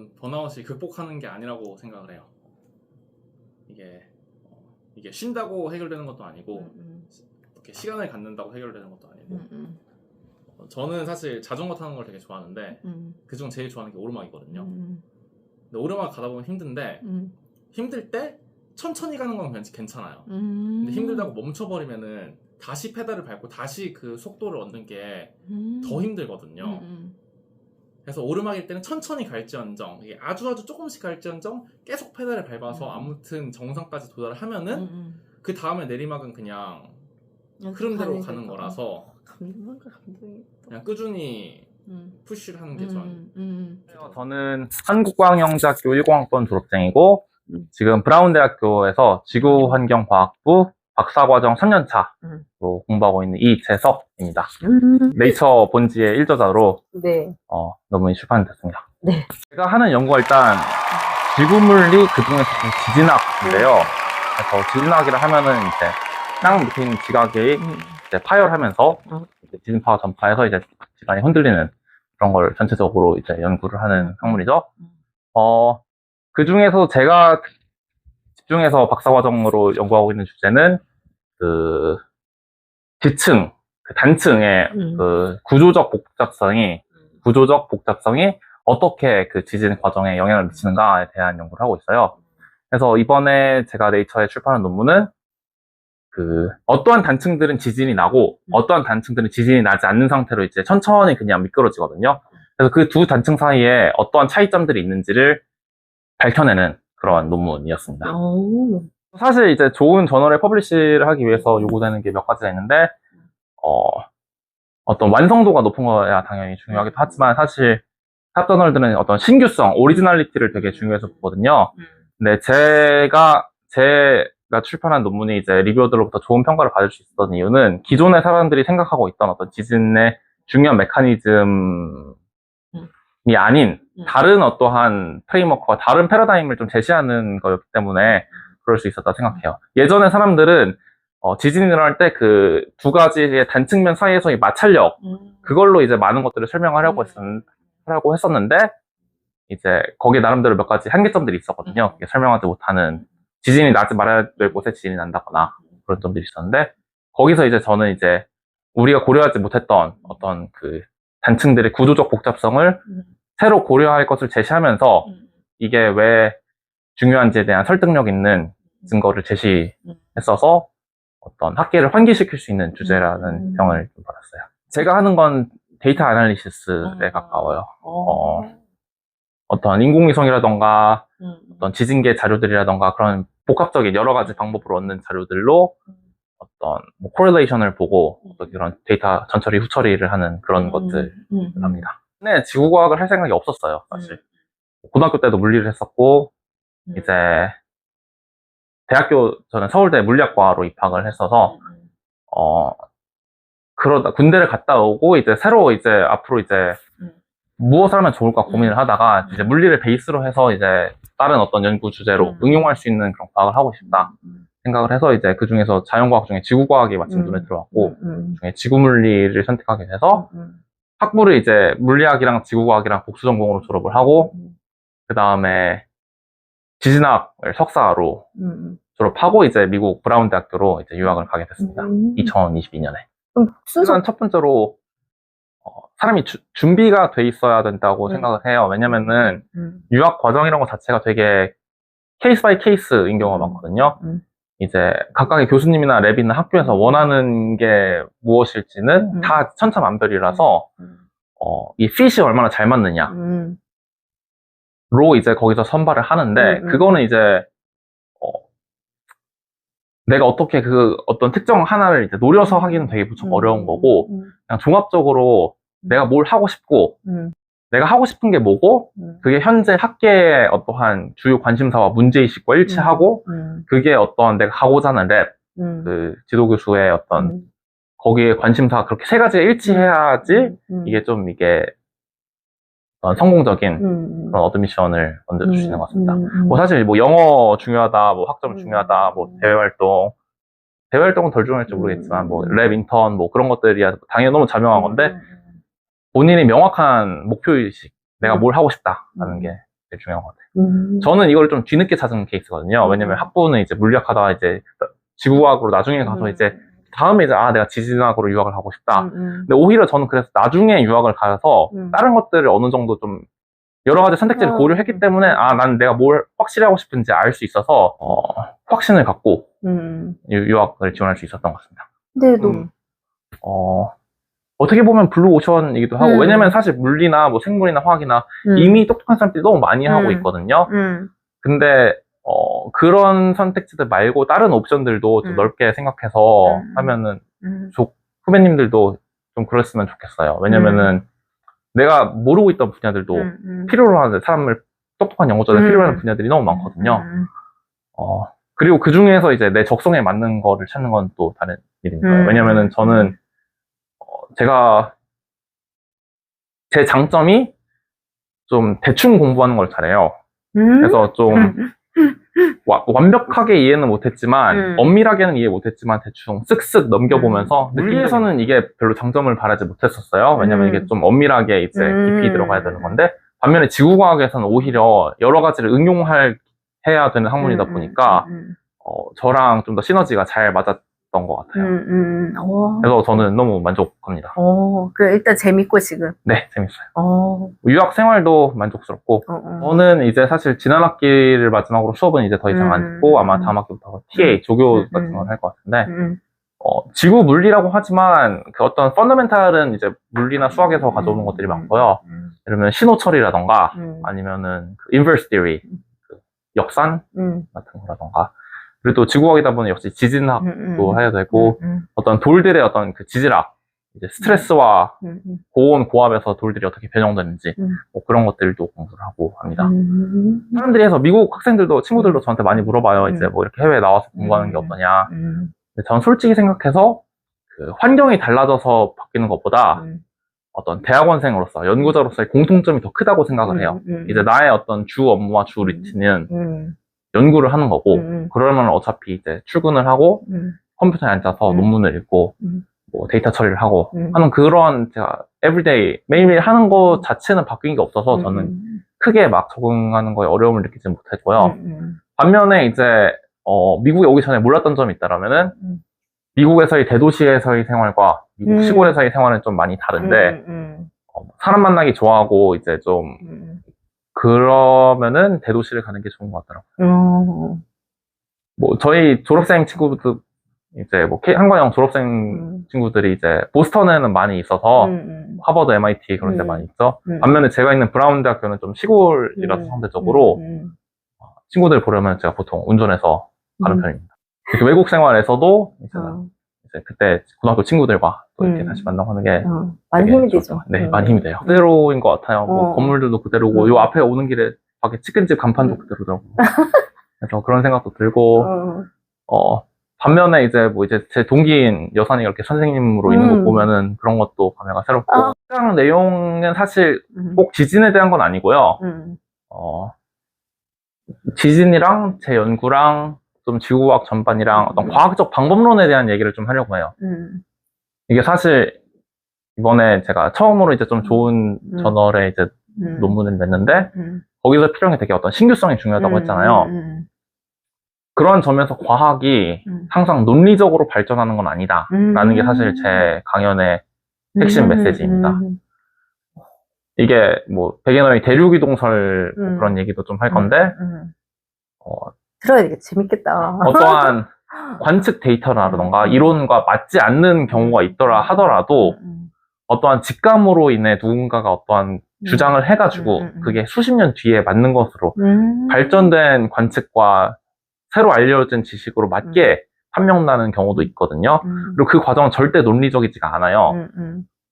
저는 번아웃이 극복하는 게 아니라고 생각을 해요. 이게 쉰다고 해결되는 것도 아니고 이렇게 시간을 갖는다고 해결되는 것도 아니고 저는 사실 자전거 타는 걸 되게 좋아하는데 그중 제일 좋아하는 게 오르막이거든요. 근데 오르막 가다 보면 힘든데 힘들 때 천천히 가는 건 괜찮아요. 근데 힘들다고 멈춰버리면은 다시 페달을 밟고 다시 그 속도를 얻는 게 더 힘들거든요. 그래서 오르막일 때는 천천히 갈지언정, 이게 아주 조금씩 갈지언정 계속 페달을 밟아서 아무튼 정상까지 도달하면은 그 다음에 내리막은 그냥 흐름대로 가는 거라서 그냥 꾸준히 푸시를 하는 게 저는. 저는 한국광영대학교 10학번 졸업생이고 지금 브라운대학교에서 지구환경과학부 박사과정 3년차로 공부하고 있는 이재석입니다. 네이처 본지의 일저자로 네. 논문이 출판됐습니다. 네. 제가 하는 연구가 일단 지구물리 그중에서 지진학인데요. 그래서 지진학이라 하면은 이제 땅 밑에 있는 지각이 이제 파열하면서 이제 지진파가 전파해서 이제 지간이 흔들리는 그런 걸 전체적으로 이제 연구를 하는 학문이죠. 그 중에서 제가 집중해서 박사과정으로 연구하고 있는 주제는 그 지층, 그 단층의 그 구조적 복잡성이 어떻게 그 지진 과정에 영향을 미치는가에 대한 연구를 하고 있어요. 그래서 이번에 제가 네이처에 출판한 논문은 그 어떠한 단층들은 지진이 나고 어떠한 단층들은 지진이 나지 않는 상태로 이제 천천히 그냥 미끄러지거든요. 그래서 그 두 단층 사이에 어떠한 차이점들이 있는지를 밝혀내는 그런 논문이었습니다. 사실 이제 좋은 저널에 퍼블리시를 하기 위해서 요구되는 게 몇 가지가 있는데 어떤 완성도가 높은 거야 당연히 중요하기도 하지만 사실 탑 저널들은 어떤 신규성, 오리지널리티를 되게 중요해서 보거든요. 근데 제가 출판한 논문이 이제 리뷰어들로부터 좋은 평가를 받을 수 있었던 이유는 기존의 사람들이 생각하고 있던 어떤 지진의 중요한 메커니즘이 아닌 다른 어떠한 프레임워크와 다른 패러다임을 좀 제시하는 거였기 때문에 그럴 수 있었다 생각해요. 예전에 사람들은 지진이 일어날 때 그 두 가지의 단층면 사이에서의 마찰력 그걸로 이제 많은 것들을 설명하려고 했었는데 이제 거기에 나름대로 몇 가지 한계점들이 있었거든요. 설명하지 못하는 지진이 나지 말아야 될 곳에 지진이 난다거나 그런 점들이 있었는데 거기서 이제 저는 이제 우리가 고려하지 못했던 어떤 그 단층들의 구조적 복잡성을 새로 고려할 것을 제시하면서 이게 왜 중요한지에 대한 설득력 있는 증거를 제시했어서 어떤 학계를 환기시킬 수 있는 주제라는 평을 좀 받았어요. 제가 하는 건 데이터 아날리시스에 가까워요. 어떤 인공위성이라던가 어떤 지진계 자료들이라던가 그런 복합적인 여러 가지 방법으로 얻는 자료들로 어떤 뭐 코릴레이션을 보고 어떤 이런 데이터 전처리 후처리를 하는 그런 것들을 합니다. 네, 지구과학을 할 생각이 없었어요, 사실. 고등학교 때도 물리를 했었고 이제 저는 서울대 물리학과로 입학을 했어서 그러다 군대를 갔다 오고 이제 새로 이제 앞으로 이제 무엇을 하면 좋을까 고민을 하다가 이제 물리를 베이스로 해서 이제 다른 어떤 연구 주제로 응용할 수 있는 그런 과학을 하고 싶다 생각을 해서 이제 그 중에서 자연과학 중에 지구과학이 마침 눈에 들어왔고 중에 지구물리를 선택하게 돼서 학부를 이제 물리학이랑 지구과학이랑 복수전공으로 졸업을 하고 그 다음에 지진학을 석사로 졸업하고 이제 미국 브라운 대학교로 이제 유학을 가게 됐습니다. 2022년에. 일단 첫 번째로 사람이 준비가 돼 있어야 된다고 생각을 해요. 왜냐면은 유학 과정이라는 것 자체가 되게 케이스 바이 케이스인 경우가 많거든요. 이제 각각의 교수님이나 랩이나 학교에서 원하는 게 무엇일지는 다 천차만별이라서 이 핏이 얼마나 잘 맞느냐로 이제 거기서 선발을 하는데 그거는 이제 내가 어떻게 그 어떤 특정 하나를 이제 노려서 하기는 되게 무척 어려운 거고 그냥 종합적으로 내가 뭘 하고 싶고 내가 하고 싶은 게 뭐고 그게 현재 학계의 어떠한 주요 관심사와 문제의식과 일치하고 그게 어떤 내가 가고자 하는 랩 그 지도교수의 어떤 거기에 관심사가 그렇게 세 가지가 일치해야지 이게 좀 이게 성공적인 그런 어드미션을 만들어줄 수 있는 것 같습니다. 뭐 사실 뭐 영어 중요하다, 뭐 학점 중요하다, 뭐 대외활동은 덜 중요할지 모르겠지만 뭐 랩 인턴 뭐 그런 것들이 당연히 너무 자명한 건데 본인이 명확한 목표의식, 내가 뭘 하고 싶다라는 게 제일 중요한 것 같아요. 저는 이걸 좀 뒤늦게 찾은 케이스거든요. 왜냐면 학부는 이제 물리학하다가 이제 지구과학으로 나중에 가서 이제 다음에 이제 내가 지진학으로 유학을 가고 싶다. 근데 오히려 저는 그래서 나중에 유학을 가서 다른 것들을 어느 정도 좀 여러 가지 선택지를 고려했기 때문에 난 내가 뭘 확실히 하고 싶은지 알 수 있어서 확신을 갖고 유학을 지원할 수 있었던 것 같습니다. 근데 어떻게 보면 블루 오션이기도 하고 왜냐면 사실 물리나 뭐 생물이나 화학이나 이미 똑똑한 사람들이 너무 많이 하고 있거든요. 근데 그런 선택지들 말고 다른 옵션들도 좀 넓게 생각해서 하면은 후배님들도 좀 그랬으면 좋겠어요. 왜냐면은 내가 모르고 있던 분야들도 필요로 하는 사람을 똑똑한 연구자들 필요로 하는 분야들이 너무 많거든요. 그리고 그 중에서 이제 내 적성에 맞는 거를 찾는 건 또 다른 일이니까요. 왜냐면은 저는 제가 제 장점이 좀 대충 공부하는 걸 잘해요. 그래서 좀 완벽하게 이해는 못했지만 엄밀하게는 이해 못했지만 대충 쓱쓱 넘겨보면서 물리에서는 이게 별로 장점을 바라지 못했었어요. 왜냐면 이게 좀 엄밀하게 이제 깊이 들어가야 되는 건데 반면에 지구과학에서는 오히려 여러 가지를 해야 되는 학문이다 보니까 저랑 좀 더 시너지가 잘 맞았던 것 같아요. 그래서 저는 너무 만족합니다. 일단 재밌고 지금. 네, 재밌어요. 유학 생활도 만족스럽고 저는 이제 사실 지난 학기를 마지막으로 수업은 이제 더 이상 안 듣고 아마 다음 학기부터 TA, 조교 같은 걸 할 것 같은데 지구 물리라고 하지만 그 어떤 펀더멘탈은 이제 물리나 수학에서 가져오는 것들이 많고요. 예를 들면 신호 처리라던가 아니면은 그 인버스 티어리, 그 역산 같은 거라던가 그리고 또 지구과학이다 보니 역시 지진학도 해야 되고 어떤 돌들의 어떤 그 지질학 이제 스트레스와 고온, 고압에서 돌들이 어떻게 변형되는지 뭐 그런 것들도 공부를 하고 합니다. 사람들이 해서 미국 학생들도 친구들도 저한테 많이 물어봐요. 이제 뭐 이렇게 해외에 나와서 공부하는 게 어떠냐. 근데 저는 솔직히 생각해서 그 환경이 달라져서 바뀌는 것보다 어떤 대학원생으로서 연구자로서의 공통점이 더 크다고 생각을 해요. 이제 나의 어떤 주 업무와 주 루틴은 연구를 하는 거고 그러면 어차피 이제 출근을 하고 컴퓨터에 앉아서 논문을 읽고 뭐 데이터 처리를 하고 하는 그런 제가 에브리데이 매일매일 하는 거 자체는 바뀐 게 없어서 저는 크게 막 적응하는 거에 어려움을 느끼지 못했고요. 반면에 이제 미국에 오기 전에 몰랐던 점이 있다라면은 미국에서의 대도시에서의 생활과 미국 시골에서의 생활은 좀 많이 다른데 사람 만나기 좋아하고 이제 좀 그러면은 대도시를 가는 게 좋은 것 같더라고요. 뭐 저희 졸업생 친구들 이제 뭐 한과영 졸업생 친구들이 이제 보스턴에는 많이 있어서 하버드, MIT 그런 데 많이 있죠. 반면에 제가 있는 브라운 대학교는 좀 시골이라서 상대적으로 친구들 보려면 제가 보통 운전해서 가는 편입니다. 이렇게 외국 생활에서도 이제 그때 고등학교 친구들과 또 이렇게 다시 만나고 하는 게 많이 힘이 되죠. 네, 많이 힘이 돼요. 그대로인 것 같아요. 뭐 건물들도 그대로고 요 앞에 오는 길에 밖에 치킨집 간판도 그대로더라고요. 그래서 그런 생각도 들고 반면에 이제 뭐 이제 제 동기인 여산이 이렇게 선생님으로 있는 거 보면은 그런 것도 감회가 새롭고 해당 내용은 사실 꼭 지진에 대한 건 아니고요. 지진이랑 제 연구랑 좀 지구과학 전반이랑 어떤 과학적 방법론에 대한 얘기를 좀 하려고 해요. 이게 사실 이번에 제가 처음으로 이제 좀 좋은 저널에 이제 논문을 냈는데 거기서 필요한 게 되게 어떤 신규성이 중요하다고 했잖아요. 그런 점에서 과학이 항상 논리적으로 발전하는 건 아니다 라는 게 사실 제 강연의 핵심 메시지입니다. 이게 뭐 백예너의 대륙이동설 뭐 그런 얘기도 좀 할 건데 들어야 되겠다. 재밌겠다. 어떠한 관측 데이터라던가 이론과 맞지 않는 경우가 있더라 하더라도 어떠한 직감으로 인해 누군가가 어떠한 주장을 해가지고 그게 수십 년 뒤에 맞는 것으로 발전된 관측과 새로 알려진 지식으로 맞게 판명나는 경우도 있거든요. 그리고 그 과정은 절대 논리적이지가 않아요.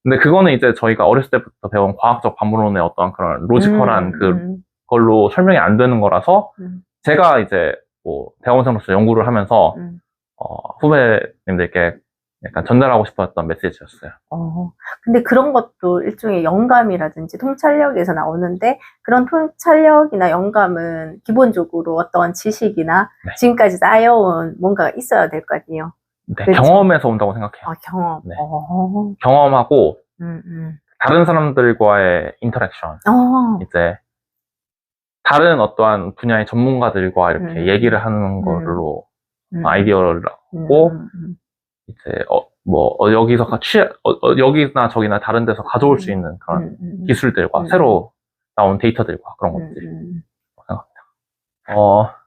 근데 그거는 이제 저희가 어렸을 때부터 배운 과학적 반문론의 어떤 그런 로지컬한 그걸로 설명이 안 되는 거라서 제가 이제 뭐 대학원생으로서 연구를 하면서 후배님들께 약간 전달하고 싶었던 메시지였어요. 근데 그런 것도 일종의 영감이라든지 통찰력에서 나오는데 그런 통찰력이나 영감은 기본적으로 어떤 지식이나 지금까지 쌓여온 뭔가가 있어야 될 거 아니에요. 네, 그렇죠? 경험에서 온다고 생각해요. 경험. 네. 경험하고 다른 사람들과의 인터랙션. 이제 다른 어떠한 분야의 전문가들과 이렇게 얘기를 하는 걸로 아이디어를 하고 이제 여기서 여기나 저기나 다른 데서 가져올 수 있는 그런 기술들과 새로 나온 데이터들과 그런 것들이 생각합니다.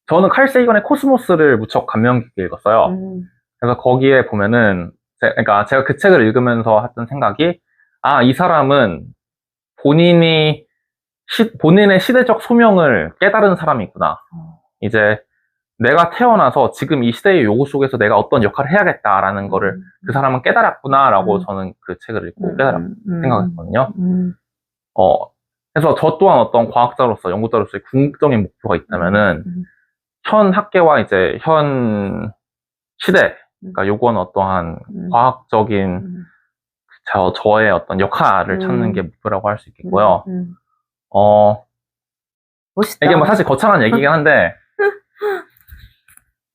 저는 칼 세이건의 코스모스를 무척 감명 깊게 읽었어요. 그래서 거기에 보면은 그러니까 제가 그 책을 읽으면서 했던 생각이 이 사람은 본인의 시대적 소명을 깨달은 사람이구나. 이제 내가 태어나서 지금 이 시대의 요구 속에서 내가 어떤 역할을 해야겠다라는 거를 그 사람은 깨달았구나라고 저는 그 책을 읽고 생각했거든요. 그래서 저 또한 어떤 과학자로서 연구자로서의 궁극적인 목표가 있다면은 현 학계와 이제 현 시대가 요구하는 어떠한 과학적인 저의 어떤 역할을 찾는 게 목표라고 할 수 있겠고요. 멋있다. 이게 뭐 사실 거창한 얘기긴 한데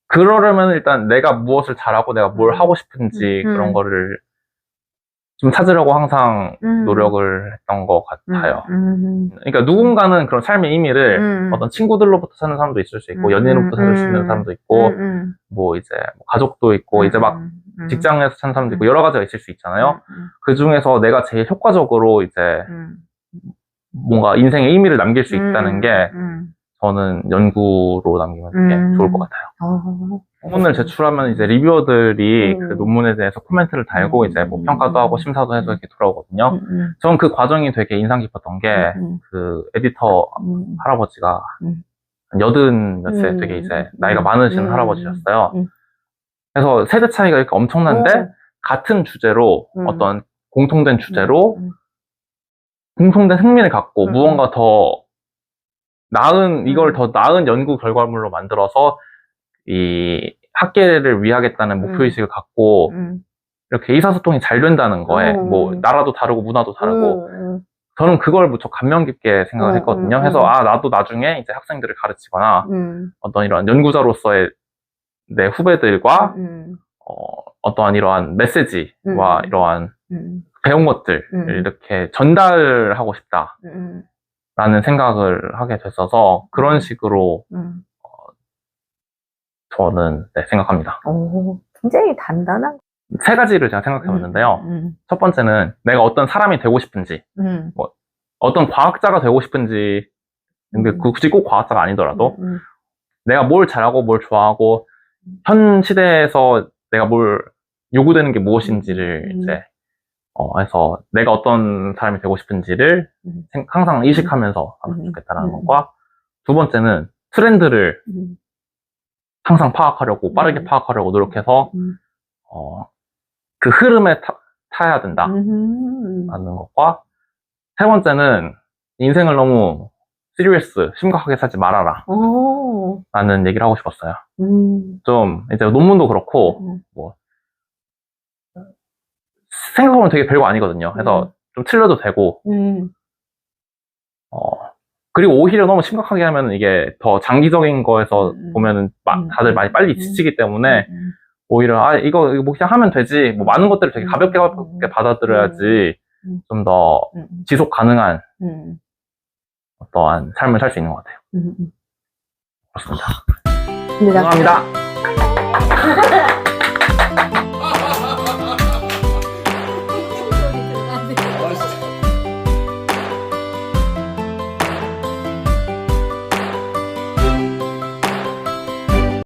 그러려면 일단 내가 무엇을 잘하고 내가 뭘 하고 싶은지 그런 거를 좀 찾으려고 항상 노력을 했던 것 같아요. 그러니까 누군가는 그런 삶의 의미를 어떤 친구들로부터 찾는 사람도 있을 수 있고 연인으로부터 찾을 수 있는 사람도 있고 뭐 이제 가족도 있고 이제 막 직장에서 찾는 사람도 있고 여러 가지가 있을 수 있잖아요. 그 중에서 내가 제일 효과적으로 이제 뭔가 인생의 의미를 남길 수 있다는 게 저는 연구로 남기면 되게 좋을 것 같아요. 논문을 제출하면 이제 리뷰어들이 그 논문에 대해서 코멘트를 달고 이제 뭐 평가도 하고 심사도 해서 이렇게 돌아오거든요. 저는 그 과정이 되게 인상 깊었던 게 그 에디터 할아버지가 80몇 세 되게 이제 나이가 많으신 할아버지셨어요. 그래서 세대 차이가 이렇게 엄청난데 같은 주제로 어떤 공통된 주제로 공통된 흥미를 갖고 무언가 더 이걸 더 나은 연구 결과물로 만들어서 이 학계를 위하겠다는 목표의식을 갖고 이렇게 의사소통이 잘 된다는 거에 뭐 나라도 다르고 문화도 다르고 저는 그걸 무척 감명 깊게 생각을 했거든요. 그래서 나도 나중에 이제 학생들을 가르치거나 어떤 이런 연구자로서의 내 후배들과 어떠한 이러한 메시지와 이러한 배운 것들을 이렇게 전달하고 싶다라는 생각을 하게 됐어서 그런 식으로 저는 생각합니다. 굉장히 단단한. 3가지를 제가 생각해 봤는데요. 첫 번째는 내가 어떤 사람이 되고 싶은지, 뭐 어떤 과학자가 되고 싶은지, 근데 굳이 꼭 과학자가 아니더라도 내가 뭘 잘하고 뭘 좋아하고 현 시대에서 내가 뭘 요구되는 게 무엇인지를 이제 해서 내가 어떤 사람이 되고 싶은지를 항상 의식하면서 하면 좋겠다라는 것과 두 번째는 트렌드를 항상 파악하려고 빠르게 파악하려고 노력해서 그 흐름에 타야 된다라는 것과 세 번째는 인생을 너무 심각하게 살지 말아라 라는 얘기를 하고 싶었어요. 좀 이제 논문도 그렇고 뭐 생각해보면 되게 별거 아니거든요. 그래서 좀 틀려도 되고 그리고 오히려 너무 심각하게 하면 이게 더 장기적인 거에서 보면은 다들 많이 빨리 지치기 때문에 오히려 이거 뭐 그냥 하면 되지 뭐 많은 것들을 되게 가볍게 받아들여야지 좀 더 지속 가능한 어떠한 삶을 살 수 있는 것 같아요. 그렇습니다. 감사합니다.